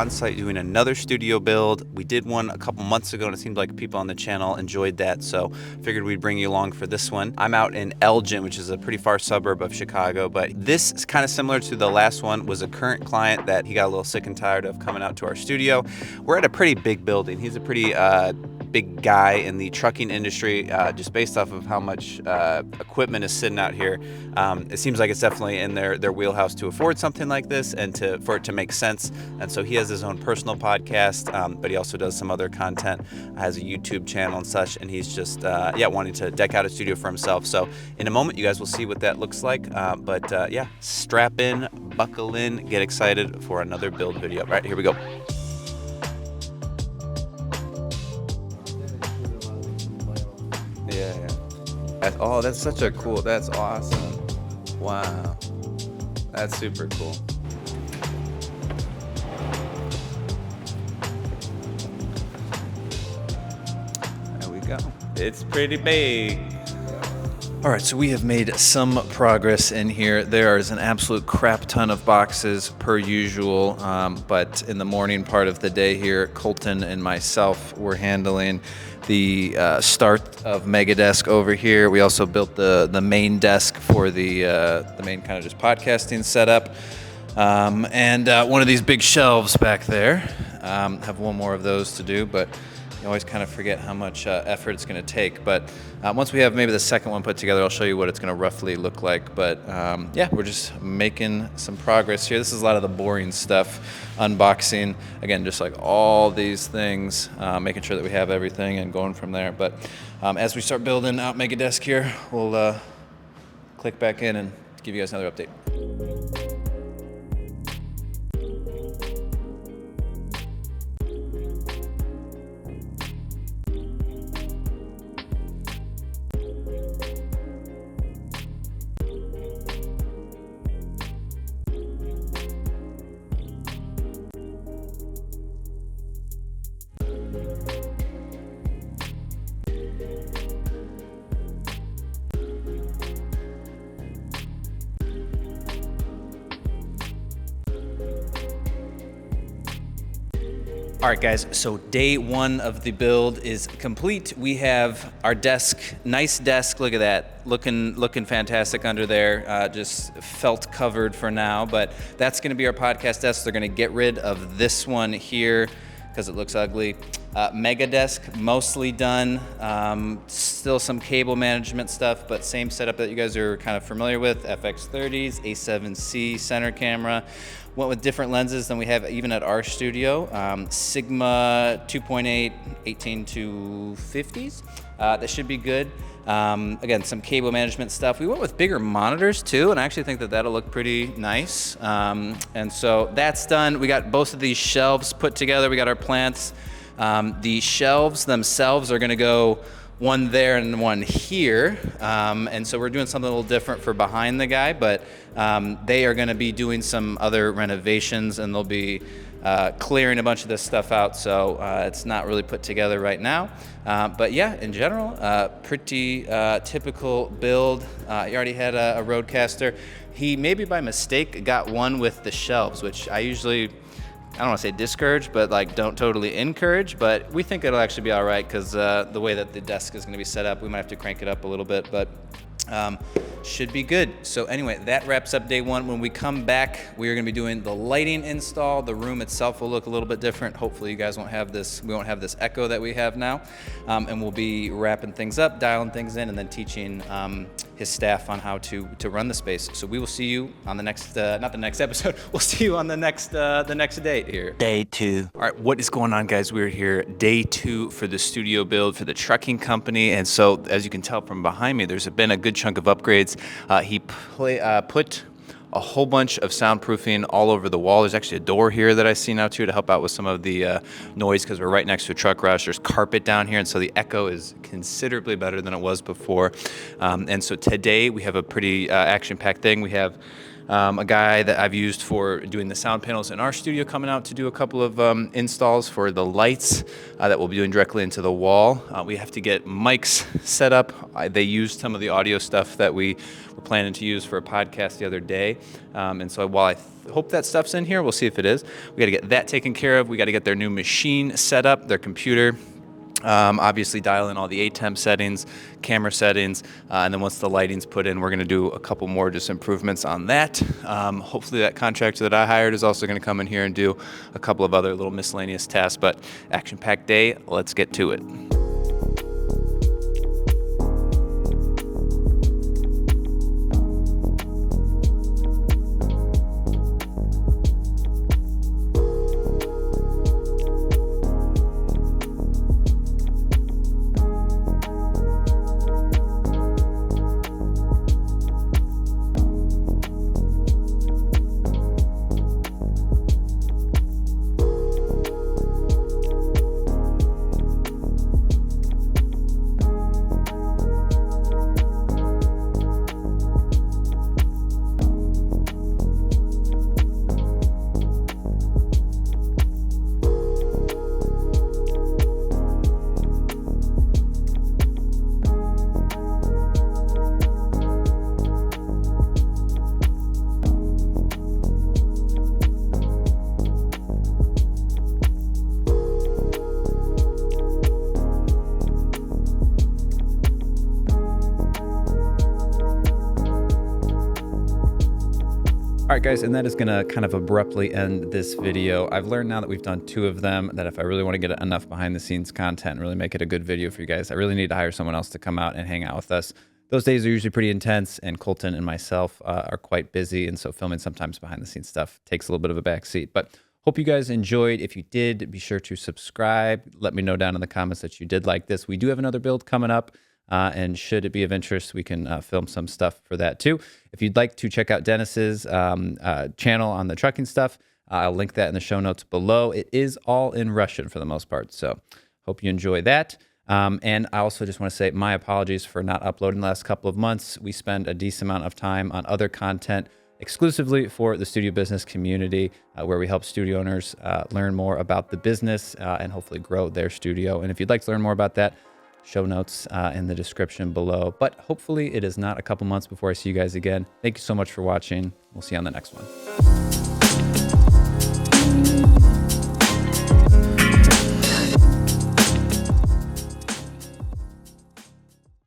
on site doing another studio build. We did one a couple months ago and it seemed like people on the channel enjoyed that, so figured we'd bring you along for this one. I'm out in Elgin, which is a pretty far suburb of Chicago, but this is kind of similar to the last one. Was a current client that he got a little sick and tired of coming out to our studio. We're at a pretty big building. He's a pretty big guy in the trucking industry, just based off of how much equipment is sitting out here. It seems like it's definitely in their wheelhouse to afford something like this and for it to make sense. And so he has his own personal podcast, but he also does some other content, has a YouTube channel and such, and he's just wanting to deck out a studio for himself. So in a moment you guys will see what that looks like, but strap in, buckle in, get excited for another build video. All right, here we go. Yeah. That's such a cool, that's awesome. Wow. That's super cool. There we go. It's pretty big. All right, so we have made some progress in here. There is an absolute crap ton of boxes per usual, but in the morning part of the day here, Colton and myself were handling the start of Megadesk over here. We also built the main desk for the main kind of just podcasting setup, and one of these big shelves back there. Have one more of those to do, but you always kind of forget how much effort it's going to take. But once we have maybe the second one put together, I'll show you what it's going to roughly look like. But we're just making some progress here. This is a lot of the boring stuff, unboxing. Again, just like all these things, making sure that we have everything and going from there. But as we start building out Megadesk here, we'll click back in and give you guys another update. All right, guys, so day one of the build is complete. We have our desk, nice desk, look at that, looking fantastic under there, just felt covered for now, but that's gonna be our podcast desk. They're gonna get rid of this one here because it looks ugly. Megadesk, mostly done. Still some cable management stuff, but same setup that you guys are kind of familiar with, FX30s, A7C center camera. Went with different lenses than we have even at our studio. Sigma 2.8, 18-50s. That should be good. Again, some cable management stuff. We went with bigger monitors too, and I actually think that that'll look pretty nice. And so that's done. We got both of these shelves put together. We got our plants. The shelves themselves are gonna go one there and one here, and so we're doing something a little different for behind the guy, but they are going to be doing some other renovations, and they'll be clearing a bunch of this stuff out, so it's not really put together right now. But yeah, in general, pretty typical build. He already had a Rodecaster. He maybe by mistake got one with the shelves, which I usually, I don't want to say discourage, but like don't totally encourage, but we think it'll actually be all right because the way that the desk is going to be set up, we might have to crank it up a little bit, but should be good. So anyway, that wraps up day one. When we come back, we are going to be doing the lighting install. The room itself will look a little bit different. Hopefully you guys won't have this, we won't have this echo that we have now, and we'll be wrapping things up, dialing things in, and then teaching his staff on how to run the space. So we will see you on the next, not the next episode, we'll see you on the next date here. Day two. All right, what is going on, guys? We're here day two for the studio build for the trucking company. And so as you can tell from behind me, there's been a good chunk of upgrades. He put a whole bunch of soundproofing all over the wall. There's actually a door here that I see now too to help out with some of the noise because we're right next to a truck rush. There's carpet down here, and so the echo is considerably better than it was before. And so today we have a pretty action-packed thing. We have a guy that I've used for doing the sound panels in our studio coming out to do a couple of installs for the lights that we'll be doing directly into the wall. We have to get mics set up. They used some of the audio stuff that we were planning to use for a podcast the other day. And so while I hope that stuff's in here, we'll see if it is. We got to get that taken care of. We got to get their new machine set up, their computer. Obviously dial in all the ATEM settings, camera settings, and then once the lighting's put in, we're going to do a couple more just improvements on that. Hopefully that contractor that I hired is also going to come in here and do a couple of other little miscellaneous tasks, but action-packed day, let's get to it. All right, guys, and that is going to kind of abruptly end this video. I've learned now that we've done 2 of them that if I really want to get enough behind the scenes content and really make it a good video for you guys, I really need to hire someone else to come out and hang out with us. Those days are usually pretty intense, and Colton and myself are quite busy, and so filming sometimes behind the scenes stuff takes a little bit of a back seat. But hope you guys enjoyed. If you did, be sure to subscribe. Let me know down in the comments that you did like this. We do have another build coming up. And should it be of interest, we can film some stuff for that too. If you'd like to check out Dennis's channel on the trucking stuff, I'll link that in the show notes below. It is all in Russian for the most part, so hope you enjoy that. And I also just want to say my apologies for not uploading the last couple of months. We spend a decent amount of time on other content exclusively for the studio business community, where we help studio owners learn more about the business and hopefully grow their studio. And if you'd like to learn more about that, show notes in the description below. But hopefully it is not a couple months before I see you guys again. Thank you so much for watching. We'll see you on the next one.